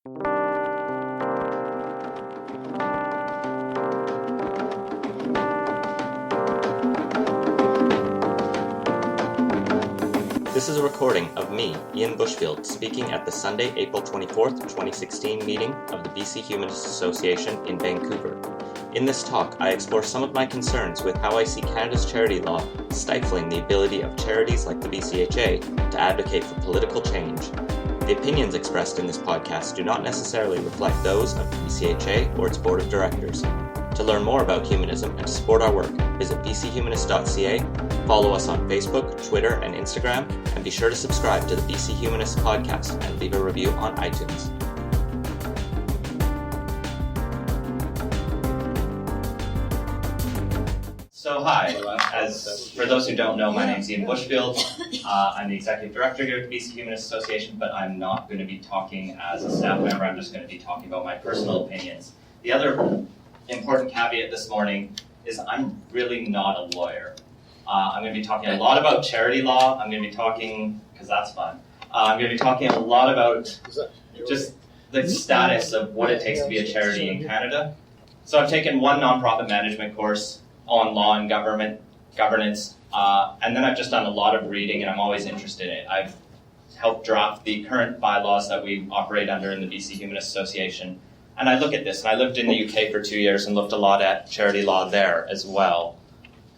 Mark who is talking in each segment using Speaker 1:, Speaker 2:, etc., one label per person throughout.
Speaker 1: This is a recording of me, Ian Bushfield, speaking at the Sunday, April 24th, 2016 meeting of the BC Humanist Association in Vancouver. In this talk, I explore some of my concerns with how I see Canada's charity law stifling the ability of charities like the BCHA to advocate for political change. The opinions expressed in this podcast do not necessarily reflect those of the BCHA or its board of directors. To learn more about humanism and to support our work, visit bchumanist.ca, follow us on Facebook, Twitter, and Instagram, and be sure to subscribe to the BC Humanist podcast and leave a review on iTunes. So hi, for those who don't know, my name is Ian Bushfield. I'm the Executive Director here at the BC Humanist Association, but I'm not going to be talking as a staff member. I'm just going to be talking about my personal opinions. The other important caveat this morning is I'm really not a lawyer. I'm going to be talking a lot about charity law. I'm going to be talking, because that's fun, I'm going to be talking a lot about just the status of what it takes to be a charity in Canada. So I've taken one nonprofit management course on law and governance, and then I've just done a lot of reading, and I'm always interested in it. I've helped draft the current bylaws that we operate under in the BC Humanist Association. And I look at this, and I lived in the UK for 2 years and looked a lot at charity law there as well.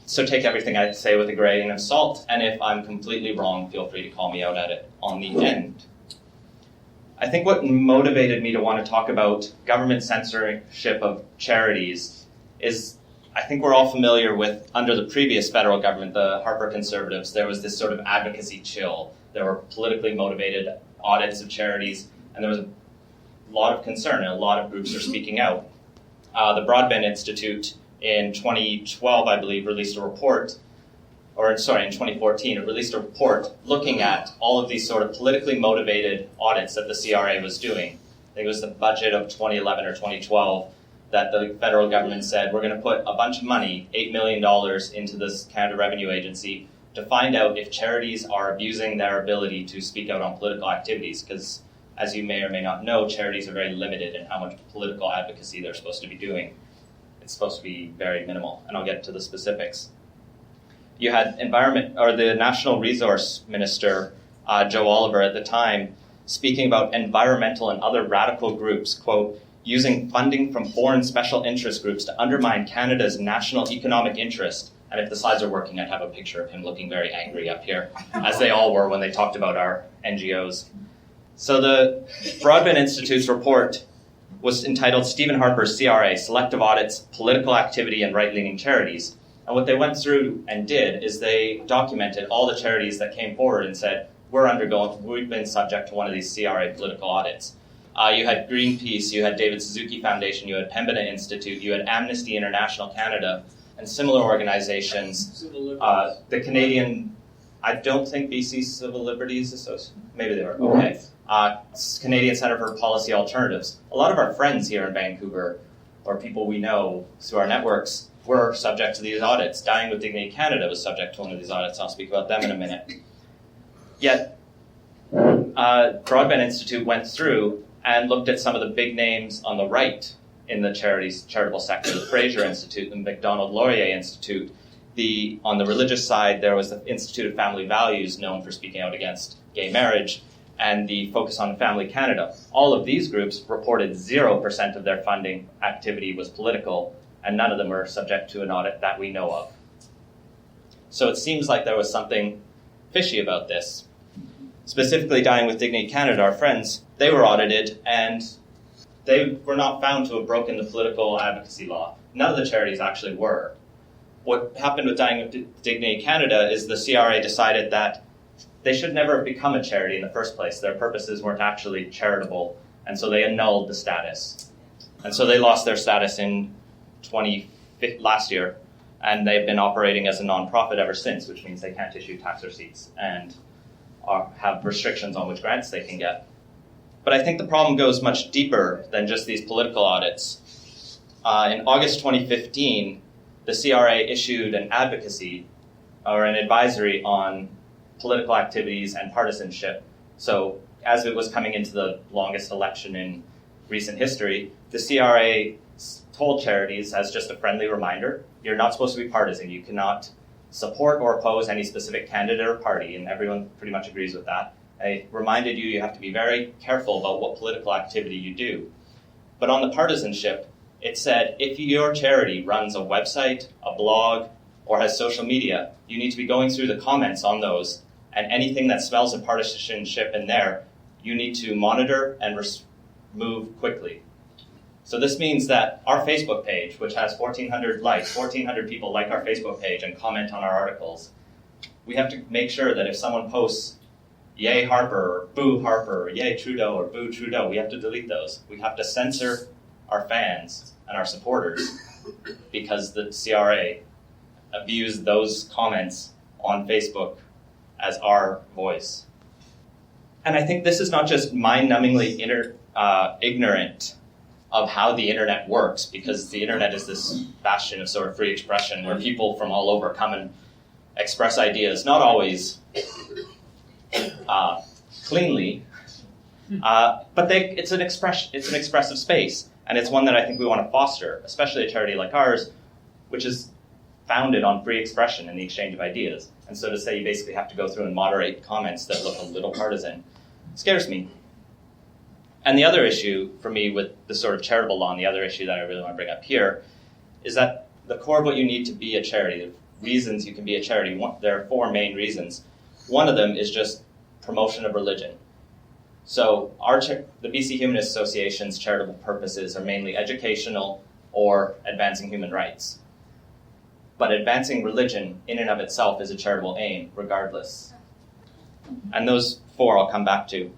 Speaker 1: So take everything I say with a grain of salt, and if I'm completely wrong, feel free to call me out at it on the end. I think what motivated me to want to talk about government censorship of charities is, I think we're all familiar with, under the previous federal government, the Harper Conservatives, there was this sort of advocacy chill. There were politically motivated audits of charities, and there was a lot of concern, and a lot of groups are speaking out. The Broadbent Institute in 2012, I believe, released a report, in 2014, it released a report looking at all of these sort of politically motivated audits that the CRA was doing. I think it was the budget of 2011 or 2012 that the federal government said, we're going to put a bunch of money, $8 million, into this Canada Revenue Agency to find out if charities are abusing their ability to speak out on political activities, because as you may or may not know, charities are very limited in how much political advocacy they're supposed to be doing. It's supposed to be very minimal, and I'll get to the specifics. You had the National Resource Minister, Joe Oliver at the time, speaking about environmental and other radical groups, quote, using funding from foreign special interest groups to undermine Canada's national economic interest. And if the slides are working, I'd have a picture of him looking very angry up here, as they all were when they talked about our NGOs. So the Broadbent Institute's report was entitled Stephen Harper's CRA, Selective Audits, Political Activity and Right-Leaning Charities. And what they went through and did is they documented all the charities that came forward and said, we've been subject to one of these CRA political audits. You had Greenpeace, you had David Suzuki Foundation, you had Pembina Institute, you had Amnesty International Canada, and similar organizations. The Canadian, I don't think BC Civil Liberties Association, maybe they were, okay. Canadian Centre for Policy Alternatives. A lot of our friends here in Vancouver, or people we know through our networks, were subject to these audits. Dying with Dignity Canada was subject to one of these audits. I'll speak about them in a minute. Yet, Broadbent Institute went through and looked at some of the big names on the right in the charitable sector, the Fraser Institute, the Macdonald-Laurier Institute. On the religious side, there was the Institute of Family Values, known for speaking out against gay marriage, and the Focus on Family Canada. All of these groups reported 0% of their funding activity was political, and none of them were subject to an audit that we know of. So it seems like there was something fishy about this. Specifically, Dying with Dignity Canada, our friends, they were audited, and they were not found to have broken the political advocacy law. None of the charities actually were. What happened with Dying with Dignity Canada is the CRA decided that they should never have become a charity in the first place. Their purposes weren't actually charitable, and so they annulled the status. And so they lost their status in last year, and they've been operating as a nonprofit ever since, which means they can't issue tax receipts and have restrictions on which grants they can get. But I think the problem goes much deeper than just these political audits. In August 2015, the CRA issued an advocacy or an advisory on political activities and partisanship. So as it was coming into the longest election in recent history, the CRA told charities, as just a friendly reminder, you're not supposed to be partisan. You cannot support or oppose any specific candidate or party, and everyone pretty much agrees with that. I reminded you have to be very careful about what political activity you do. But on the partisanship, it said if your charity runs a website, a blog, or has social media, you need to be going through the comments on those, and anything that smells of partisanship in there, you need to monitor and remove quickly. So this means that our Facebook page, which has 1,400 likes, 1,400 people like our Facebook page and comment on our articles, we have to make sure that if someone posts, yay Harper, or boo Harper, or yay Trudeau, or boo Trudeau, we have to delete those. We have to censor our fans and our supporters because the CRA views those comments on Facebook as our voice. And I think this is not just mind-numbingly ignorant of how the internet works, because the internet is this bastion of sort of free expression where people from all over come and express ideas, not always cleanly, but it's an expressive space, and it's one that I think we want to foster, especially a charity like ours, which is founded on free expression and the exchange of ideas. And so to say you basically have to go through and moderate comments that look a little partisan scares me. And the other issue for me with the sort of charitable law, and the other issue that I really want to bring up here, is that the core of what you need to be a charity, the reasons you can be a charity, there are 4 main reasons. One of them is just promotion of religion. So the BC Humanist Association's charitable purposes are mainly educational or advancing human rights. But advancing religion in and of itself is a charitable aim, regardless. And those 4 I'll come back to.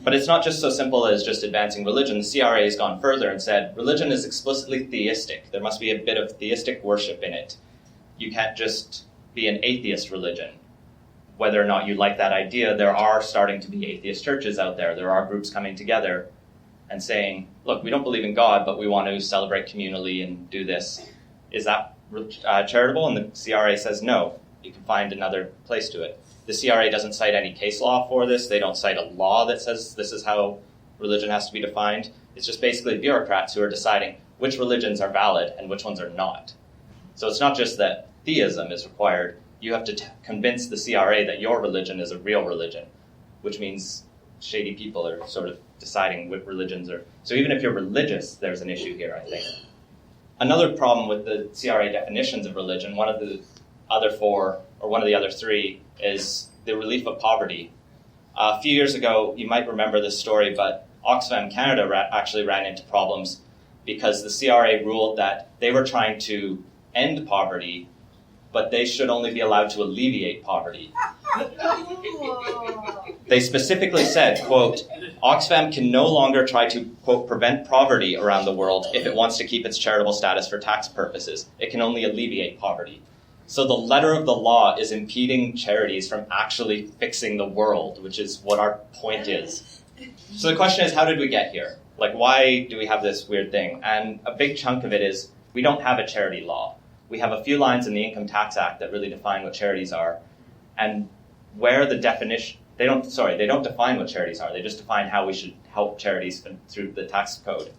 Speaker 1: But it's not just so simple as just advancing religion. The CRA has gone further and said religion is explicitly theistic. There must be a bit of theistic worship in it. You can't just be an atheist religion. Whether or not you like that idea, there are starting to be atheist churches out there. There are groups coming together and saying, look, we don't believe in God, but we want to celebrate communally and do this. Is that charitable? And the CRA says no. You can find another place to it. The CRA doesn't cite any case law for this. They don't cite a law that says this is how religion has to be defined. It's just basically bureaucrats who are deciding which religions are valid and which ones are not. So it's not just that theism is required. You have to convince the CRA that your religion is a real religion, which means shady people are sort of deciding what religions are. So even if you're religious, there's an issue here, I think. Another problem with the CRA definitions of religion, one of the other 4, or one of the other 3, is the relief of poverty. A few years ago, you might remember this story, but Oxfam Canada actually ran into problems because the CRA ruled that they were trying to end poverty, but they should only be allowed to alleviate poverty. They specifically said, quote, Oxfam can no longer try to, quote, prevent poverty around the world if it wants to keep its charitable status for tax purposes. It can only alleviate poverty. So the letter of the law is impeding charities from actually fixing the world, which is what our point is. So the question is, how did we get here? Like, why do we have this weird thing? And a big chunk of it is we don't have a charity law. We have a few lines in the Income Tax Act that really define what charities are. And where the definition, they don't define what charities are. They just define how we should help charities through the tax code.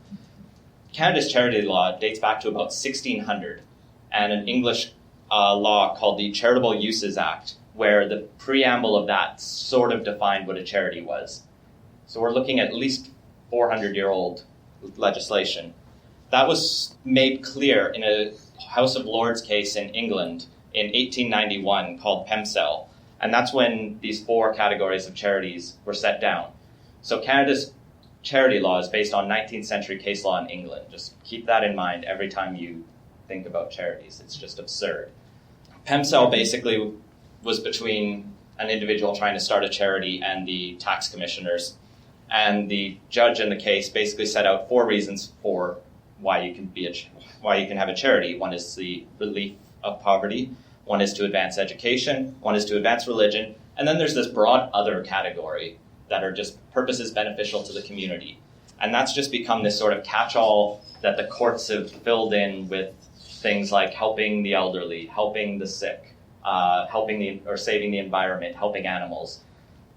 Speaker 1: Canada's charity law dates back to about 1600, and an English law called the Charitable Uses Act, where the preamble of that sort of defined what a charity was. So we're looking at least 400-year-old legislation. That was made clear in a House of Lords case in England in 1891 called PEMCEL, and that's when these 4 categories of charities were set down. So Canada's charity law is based on 19th century case law in England. Just keep that in mind every time you think about charities. It's just absurd. PEMCEL basically was between an individual trying to start a charity and the tax commissioners. And the judge in the case basically set out 4 reasons for why you can have a charity. One is the relief of poverty. One is to advance education. One is to advance religion. And then there's this broad other category that are just purposes beneficial to the community. And that's just become this sort of catch-all that the courts have filled in with things like helping the elderly, helping the sick, saving the environment, helping animals.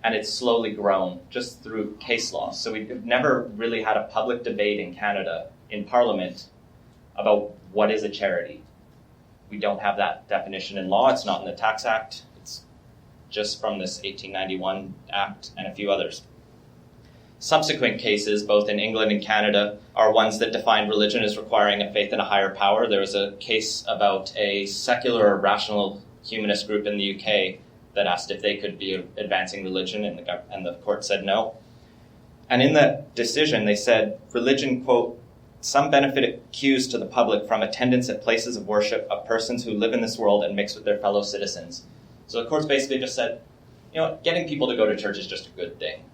Speaker 1: and it's slowly grown just through case law. So we've never really had a public debate in Canada, in Parliament, about what is a charity. We don't have that definition in law. It's not in the Tax Act. It's just from this 1891 Act and a few others. Subsequent cases, both in England and Canada, are ones that define religion as requiring a faith in a higher power. There was a case about a secular or rational humanist group in the UK that asked if they could be advancing religion, and the court said no. And in that decision, they said religion, quote, some benefit accrues to the public from attendance at places of worship of persons who live in this world and mix with their fellow citizens. So the courts basically just said, getting people to go to church is just a good thing,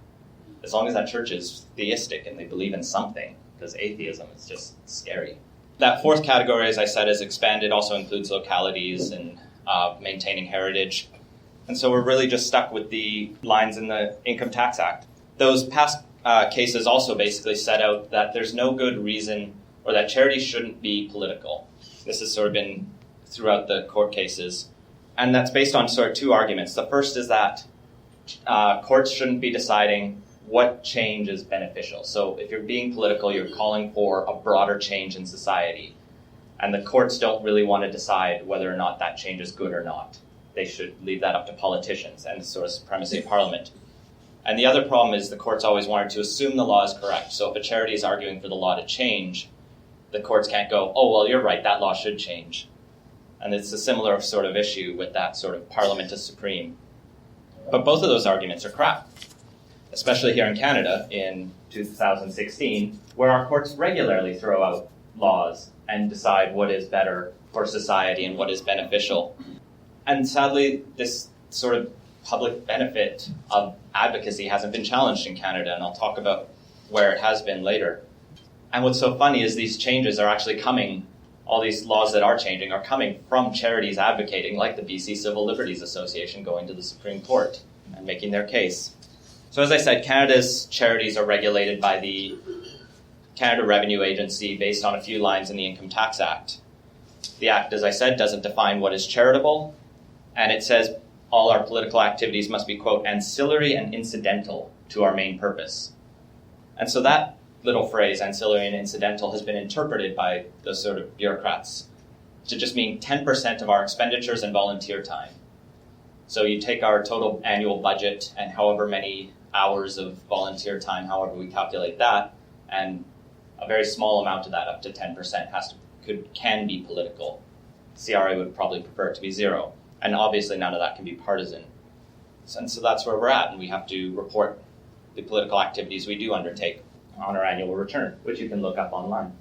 Speaker 1: as long as that church is theistic and they believe in something, because atheism is just scary. That fourth category, as I said, is expanded, also includes localities and maintaining heritage. And so we're really just stuck with the lines in the Income Tax Act. Those past cases also basically set out that there's no good reason, or that charities shouldn't be political. This has sort of been throughout the court cases. And that's based on sort of two arguments. The first is that courts shouldn't be deciding what change is beneficial. So if you're being political, you're calling for a broader change in society. And the courts don't really want to decide whether or not that change is good or not. They should leave that up to politicians and the sort of supremacy of Parliament. And the other problem is the courts always wanted to assume the law is correct. So if a charity is arguing for the law to change, the courts can't go, oh, well, you're right, that law should change. And it's a similar sort of issue with that sort of Parliament is supreme. But both of those arguments are crap, especially here in Canada in 2016, where our courts regularly throw out laws and decide what is better for society and what is beneficial. And sadly, this sort of public benefit of advocacy hasn't been challenged in Canada, and I'll talk about where it has been later. And what's so funny is these changes are actually coming, all these laws that are changing are coming from charities advocating, like the BC Civil Liberties Association going to the Supreme Court and making their case. So as I said, Canada's charities are regulated by the Canada Revenue Agency based on a few lines in the Income Tax Act. The Act, as I said, doesn't define what is charitable, and it says all our political activities must be, quote, ancillary and incidental to our main purpose. And so that little phrase, ancillary and incidental, has been interpreted by those sort of bureaucrats to just mean 10% of our expenditures and volunteer time. So you take our total annual budget and however many hours of volunteer time, however we calculate that, and a very small amount of that, up to 10%, can be political. CRA would probably prefer it to be zero. And obviously none of that can be partisan. And so that's where we're at, and we have to report the political activities we do undertake on our annual return, which you can look up online.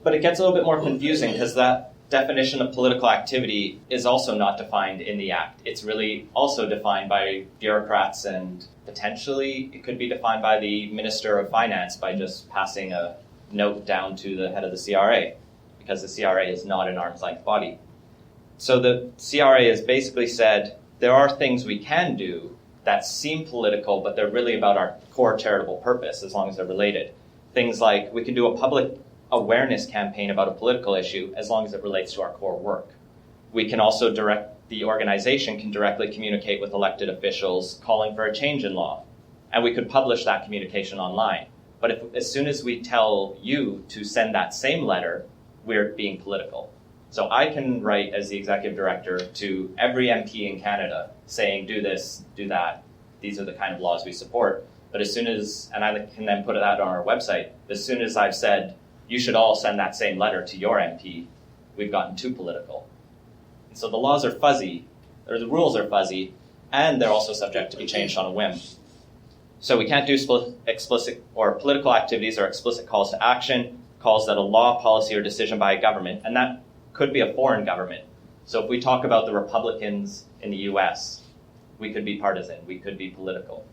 Speaker 1: But it gets a little bit more confusing because that definition of political activity is also not defined in the Act. It's really also defined by bureaucrats, and potentially it could be defined by the Minister of Finance by just passing a note down to the head of the CRA, because the CRA is not an arm's-length body. So the CRA has basically said there are things we can do that seem political, but they're really about our core charitable purpose, as long as they're related. Things like we can do a public awareness campaign about a political issue as long as it relates to our core work. We can also the organization can directly communicate with elected officials calling for a change in law. And we could publish that communication online. But as soon as we tell you to send that same letter, we're being political. So I can write as the executive director to every MP in Canada saying, do this, do that, these are the kind of laws we support. But as soon as, and I can then put it out on our website, as soon as I've said, you should all send that same letter to your MP, we've gotten too political. And so the laws are fuzzy, or the rules are fuzzy, and they're also subject to be changed on a whim. So we can't do explicit or political activities or explicit calls to action, calls that a law, policy, or decision by a government, and that could be a foreign government. So if we talk about the Republicans in the US, we could be partisan, we could be political.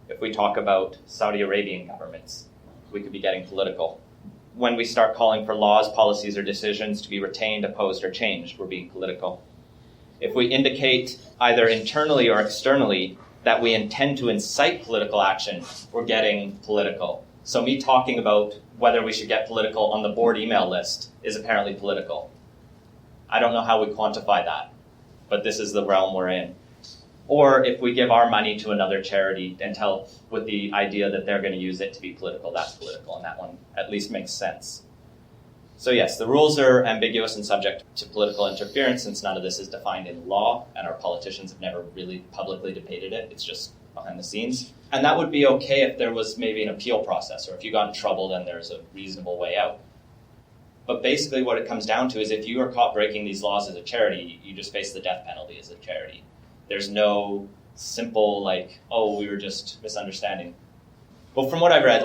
Speaker 1: If we talk about Saudi Arabian governments, we could be getting political. When we start calling for laws, policies, or decisions to be retained, opposed, or changed, we're being political. If we indicate either internally or externally that we intend to incite political action, we're getting political. So me talking about whether we should get political on the board email list is apparently political. I don't know how we quantify that, but this is the realm we're in. Or if we give our money to another charity and tell with the idea that they're going to use it to be political, that's political, and that one at least makes sense. So yes, the rules are ambiguous and subject to political interference since none of this is defined in law, and our politicians have never really publicly debated it. It's just behind the scenes. And that would be okay if there was maybe an appeal process, or if you got in trouble, then there's a reasonable way out. But basically what it comes down to is if you are caught breaking these laws as a charity, you just face the death penalty as a charity. There's no simple, oh, we were just misunderstanding. Well, from what I've read,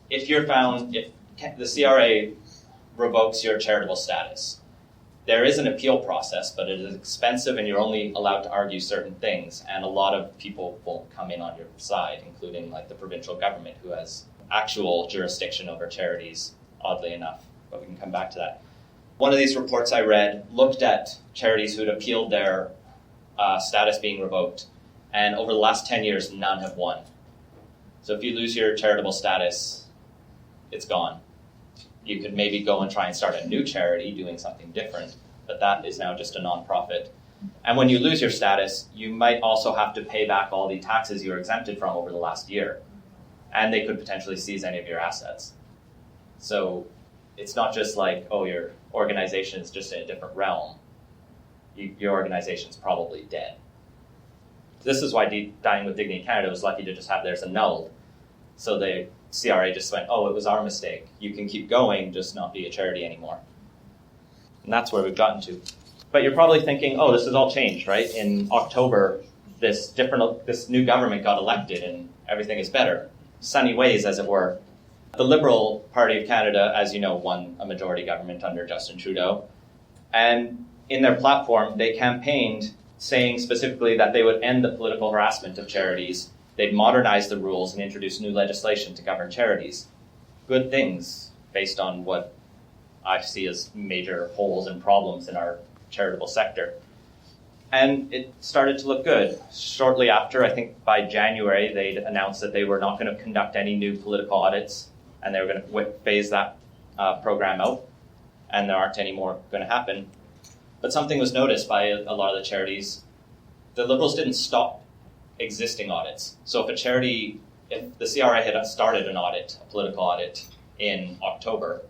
Speaker 1: if the CRA revokes your charitable status, there is an appeal process, but it is expensive and you're only allowed to argue certain things. And a lot of people won't come in on your side, including the provincial government, who has actual jurisdiction over charities, oddly enough. But we can come back to that. One of these reports I read looked at charities who had appealed their status being revoked, and over the last 10 years, none have won. So if you lose your charitable status, it's gone. You could maybe go and try and start a new charity doing something different, but that is now just a nonprofit. And when you lose your status, you might also have to pay back all the taxes you were exempted from over the last year, and they could potentially seize any of your assets. So it's not just your organization is just in a different realm. Your organization's probably dead. This is why Dying with Dignity Canada was lucky to just have theirs annulled. So the CRA just went, oh, it was our mistake. You can keep going, just not be a charity anymore. And that's where we've gotten to. But you're probably thinking, oh, this has all changed, right? In October, this new government got elected and everything is better. Sunny ways, as it were. The Liberal Party of Canada, as you know, won a majority government under Justin Trudeau. And in their platform, they campaigned saying specifically that they would end the political harassment of charities. They'd modernize the rules and introduce new legislation to govern charities. Good things based on what I see as major holes and problems in our charitable sector. And it started to look good. Shortly after, I think by January, they'd announced that they were not going to conduct any new political audits, and they were going to phase that program out, and there aren't any more going to happen. But something was noticed by a lot of the charities. The Liberals didn't stop existing audits. So if the CRA had started an audit, a political audit, in October,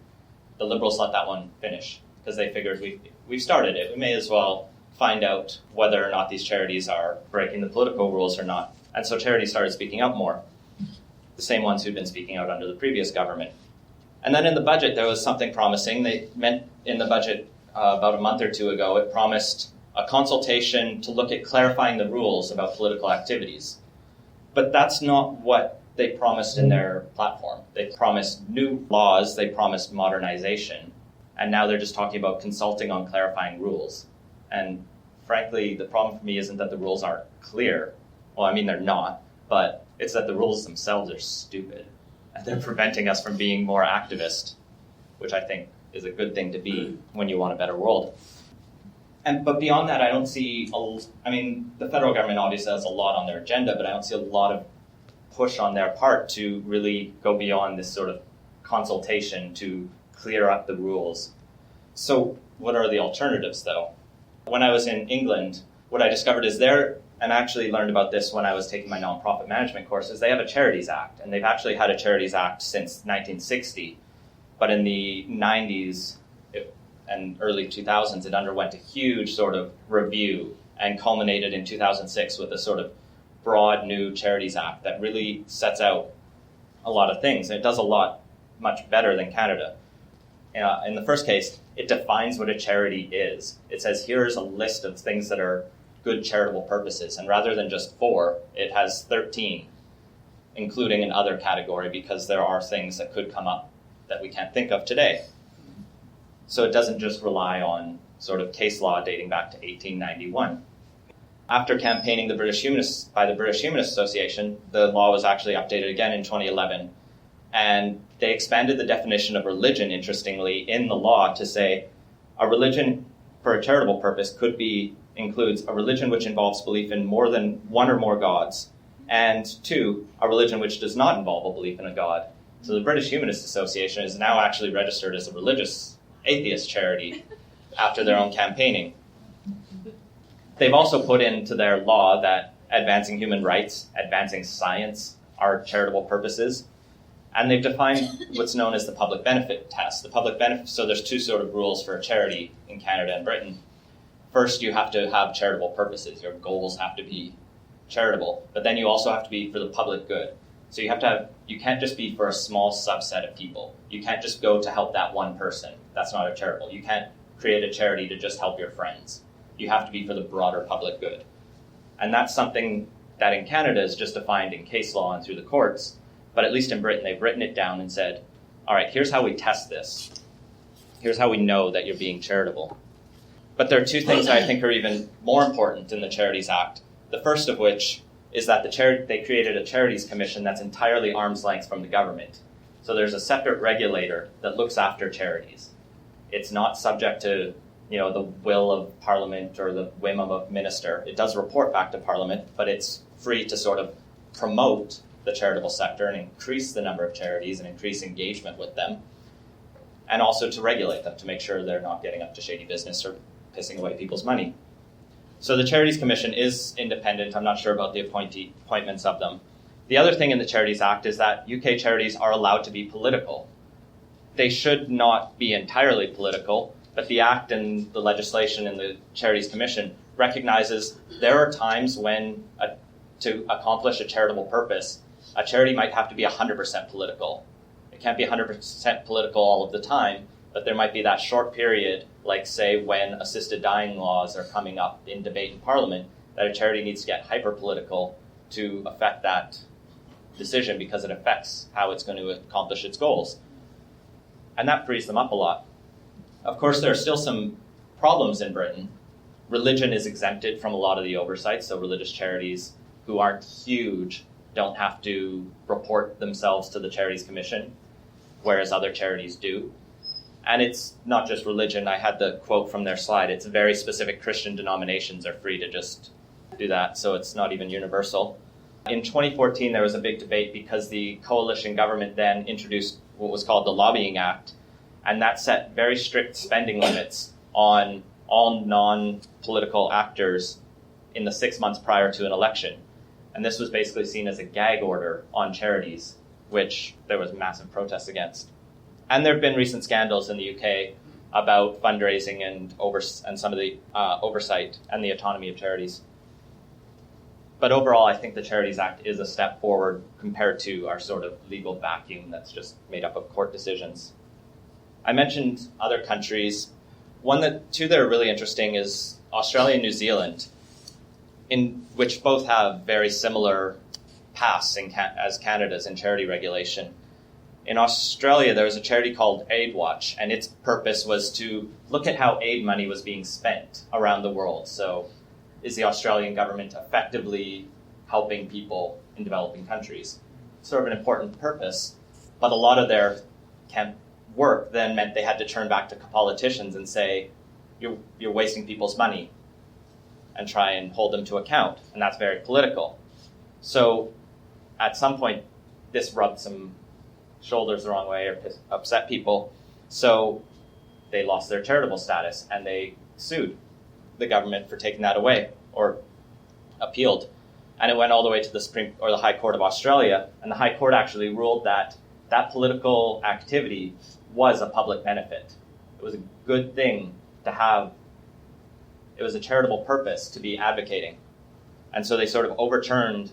Speaker 1: the Liberals let that one finish because they figured we've started it. We may as well find out whether or not these charities are breaking the political rules or not. And so charities started speaking out more, the same ones who'd been speaking out under the previous government. And then in the budget, there was something promising. They meant in the budget about a month or two ago, it promised a consultation to look at clarifying the rules about political activities. But that's not what they promised in their platform. They promised new laws, they promised modernization, and now they're just talking about consulting on clarifying rules. And frankly, the problem for me isn't that the rules aren't clear. Well, I mean, they're not, but it's that the rules themselves are stupid. And they're preventing us from being more activist, which I think is a good thing to be when you want a better world. But beyond that, I don't see, the federal government obviously has a lot on their agenda, but I don't see a lot of push on their part to really go beyond this sort of consultation to clear up the rules. So what are the alternatives, though? When I was in England, what I discovered is and I actually learned about this when I was taking my nonprofit management courses, they have a Charities Act, and they've actually had a Charities Act since 1960. But in the 90s and early 2000s, it underwent a huge sort of review and culminated in 2006 with a sort of broad new Charities Act that really sets out a lot of things. And it does a lot much better than Canada. In the first case, it defines what a charity is. It says, here's a list of things that are good charitable purposes. And rather than just 4, it has 13, including an other category, because there are things that could come up that we can't think of today. So it doesn't just rely on sort of case law dating back to 1891. After campaigning by the British Humanist Association, the law was actually updated again in 2011. And they expanded the definition of religion, interestingly, in the law to say a religion for a charitable purpose includes a religion which involves belief in more than one or more gods, and 2, a religion which does not involve a belief in a god. So the British Humanist Association is now actually registered as a religious atheist charity after their own campaigning. They've also put into their law that advancing human rights, advancing science are charitable purposes. And they've defined what's known as the public benefit test. The public benefit, so there's two sort of rules for a charity in Canada and Britain. First, you have to have charitable purposes. Your goals have to be charitable, but then you also have to be for the public good. So you can't just be for a small subset of people. You can't just go to help that one person. That's not a charitable. You can't create a charity to just help your friends. You have to be for the broader public good. And that's something that in Canada is just defined in case law and through the courts, but at least in Britain, they've written it down and said, all right, here's how we test this. Here's how we know that you're being charitable. But there are two things that I think are even more important in the Charities Act. The first of which is that they created a Charities Commission that's entirely arm's length from the government. So there's a separate regulator that looks after charities. It's not subject to, the will of Parliament or the whim of a minister. It does report back to Parliament, but it's free to sort of promote the charitable sector and increase the number of charities and increase engagement with them, and also to regulate them to make sure they're not getting up to shady business or pissing away people's money. So the Charities Commission is independent. I'm not sure about the appointments of them. The other thing in the Charities Act is that UK charities are allowed to be political. They should not be entirely political, but the Act and the legislation in the Charities Commission recognizes there are times when, to accomplish a charitable purpose, a charity might have to be 100% political. It can't be 100% political all of the time, but there might be that short period, like say when assisted dying laws are coming up in debate in Parliament, that a charity needs to get hyper-political to affect that decision because it affects how it's going to accomplish its goals. And that frees them up a lot. Of course, there are still some problems in Britain. Religion is exempted from a lot of the oversight, so religious charities who aren't huge don't have to report themselves to the Charities Commission, whereas other charities do. And it's not just religion. I had the quote from their slide. It's very specific Christian denominations are free to just do that, so it's not even universal. In 2014, there was a big debate because the coalition government then introduced what was called the Lobbying Act, and that set very strict spending limits on all non-political actors in the 6 months prior to an election. And this was basically seen as a gag order on charities, which there was massive protests against. And there have been recent scandals in the UK about fundraising and some of the oversight and the autonomy of charities. But overall, I think the Charities Act is a step forward compared to our sort of legal vacuum that's just made up of court decisions. I mentioned other countries. Two that are really interesting is Australia and New Zealand, in which both have very similar paths as Canada's in charity regulation. In Australia, there was a charity called Aid Watch, and its purpose was to look at how aid money was being spent around the world. So, is the Australian government effectively helping people in developing countries? Sort of an important purpose, but a lot of their work then meant they had to turn back to politicians and say, you're wasting people's money, and try and hold them to account, and that's very political. So, at some point, this rubbed some shoulders the wrong way or upset people, so they lost their charitable status, and they sued the government for taking that away, or appealed. And it went all the way to the High Court of Australia, and the High Court actually ruled that that political activity was a public benefit. It was a good thing to have. It was a charitable purpose to be advocating. And so they sort of overturned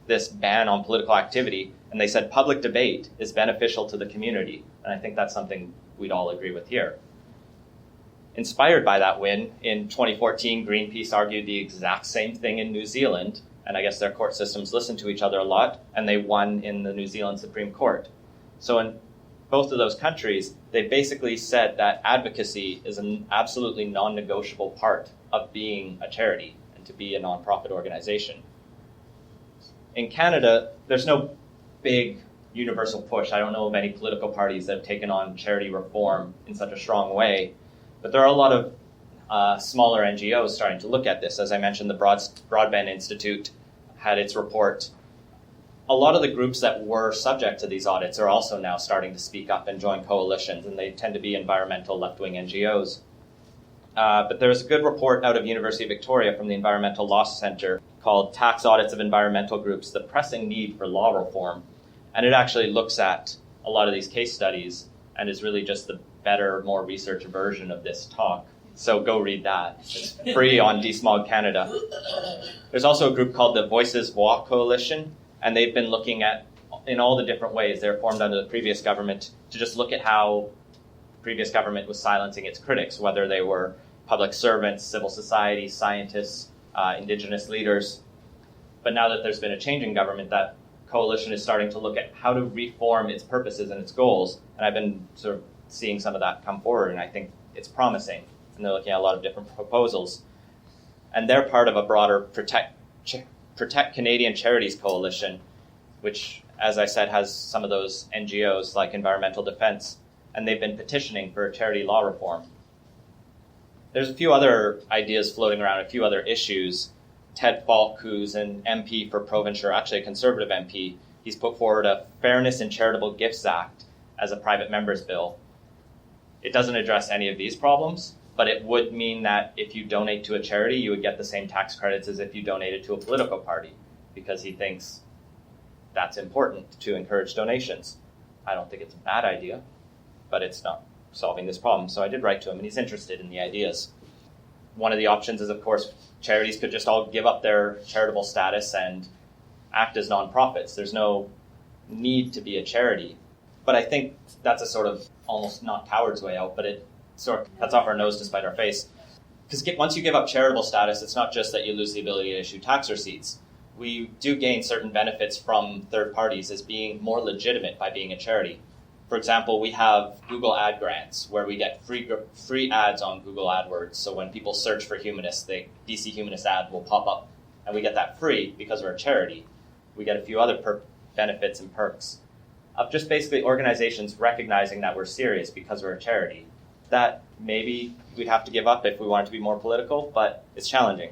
Speaker 1: this ban on political activity, and they said public debate is beneficial to the community. And I think that's something we'd all agree with here. Inspired by that win, in 2014, Greenpeace argued the exact same thing in New Zealand, and I guess their court systems listen to each other a lot, and they won in the New Zealand Supreme Court. So in both of those countries, they basically said that advocacy is an absolutely non-negotiable part of being a charity and to be a nonprofit organization. In Canada, there's no big universal push. I don't know of any political parties that have taken on charity reform in such a strong way, but there are a lot of smaller NGOs starting to look at this. As I mentioned, the Broadband Institute had its report. A lot of the groups that were subject to these audits are also now starting to speak up and join coalitions, and they tend to be environmental left-wing NGOs. But there's a good report out of University of Victoria from the Environmental Law Centre called Tax Audits of Environmental Groups, the Pressing Need for Law Reform. And it actually looks at a lot of these case studies and is really just the better, more research version of this talk. So go read that. It's free on DSmog Canada. There's also a group called the Voices Voix Coalition, and they've been looking at, in all the different ways, they're formed under the previous government, to just look at how the previous government was silencing its critics, whether they were public servants, civil society, scientists, Indigenous leaders. But now that there's been a change in government, that coalition is starting to look at how to reform its purposes and its goals. And I've been sort of seeing some of that come forward, and I think it's promising. And they're looking at a lot of different proposals. And they're part of a broader Protect Canadian Charities coalition, which, as I said, has some of those NGOs like Environmental Defense, and they've been petitioning for charity law reform. There's a few other ideas floating around, a few other issues. Ted Falk, who's an MP for Provencher, actually a Conservative MP, he's put forward a Fairness in Charitable Gifts Act as a private member's bill. It doesn't address any of these problems, but it would mean that if you donate to a charity, you would get the same tax credits as if you donated to a political party, because he thinks that's important to encourage donations. I don't think it's a bad idea, but it's not solving this problem. So I did write to him, and he's interested in the ideas. One of the options is, of course, charities could just all give up their charitable status and act as nonprofits. There's no need to be a charity. But I think that's a sort of almost not coward's way out, but it sort of cuts off our nose to spite our face. Because once you give up charitable status, it's not just that you lose the ability to issue tax receipts. We do gain certain benefits from third parties as being more legitimate by being a charity. For example, we have Google ad grants where we get free ads on Google AdWords. So when people search for humanists, the DC Humanist ad will pop up, and we get that free because we're a charity. We get a few other benefits and perks of just basically organizations recognizing that we're serious because we're a charity. That maybe we'd have to give up if we wanted to be more political, but it's challenging.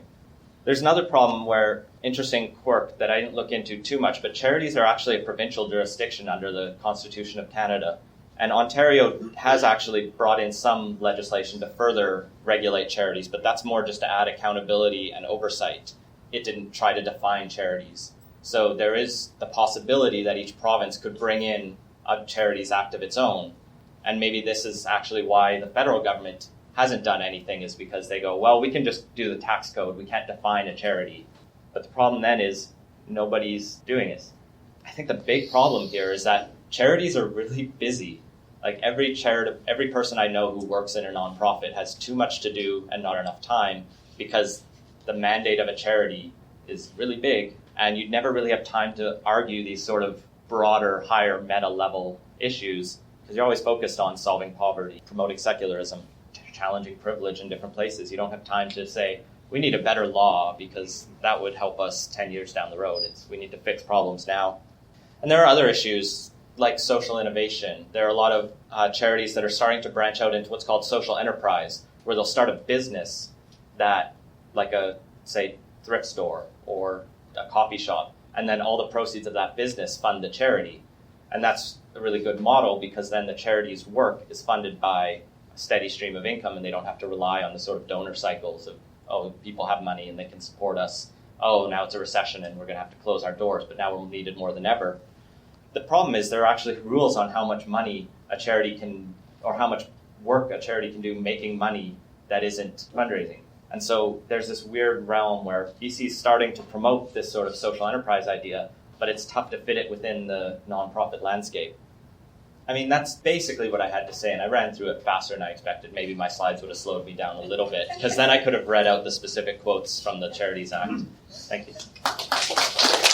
Speaker 1: There's another problem where, interesting quirk that I didn't look into too much, but charities are actually a provincial jurisdiction under the Constitution of Canada. And Ontario has actually brought in some legislation to further regulate charities, but that's more just to add accountability and oversight. It didn't try to define charities. So there is the possibility that each province could bring in a Charities Act of its own. And maybe this is actually why the federal government hasn't done anything, is because they go, well, we can just do the tax code. We can't define a charity. But the problem then is nobody's doing it. I think the big problem here is that charities are really busy. Like every person I know who works in a nonprofit has too much to do and not enough time, because the mandate of a charity is really big, and you'd never really have time to argue these sort of broader, higher meta level issues, because you're always focused on solving poverty, promoting secularism, challenging privilege in different places. You don't have time to say, we need a better law because that would help us 10 years down the road. We need to fix problems now. And there are other issues like social innovation. There are a lot of charities that are starting to branch out into what's called social enterprise, where they'll start a business that, like a, say, thrift store or a coffee shop, and then all the proceeds of that business fund the charity. And that's a really good model, because then the charity's work is funded by a steady stream of income, and they don't have to rely on the sort of donor cycles of, oh, people have money and they can support us. Oh, now it's a recession and we're going to have to close our doors, but now we're needed more than ever. The problem is there are actually rules on how much money a charity can, or how much work a charity can do making money that isn't fundraising. And so there's this weird realm where BC is starting to promote this sort of social enterprise idea, but it's tough to fit it within the nonprofit landscape. I mean, that's basically what I had to say, and I ran through it faster than I expected. Maybe my slides would have slowed me down a little bit, because then I could have read out the specific quotes from the Charities Act. Thank you.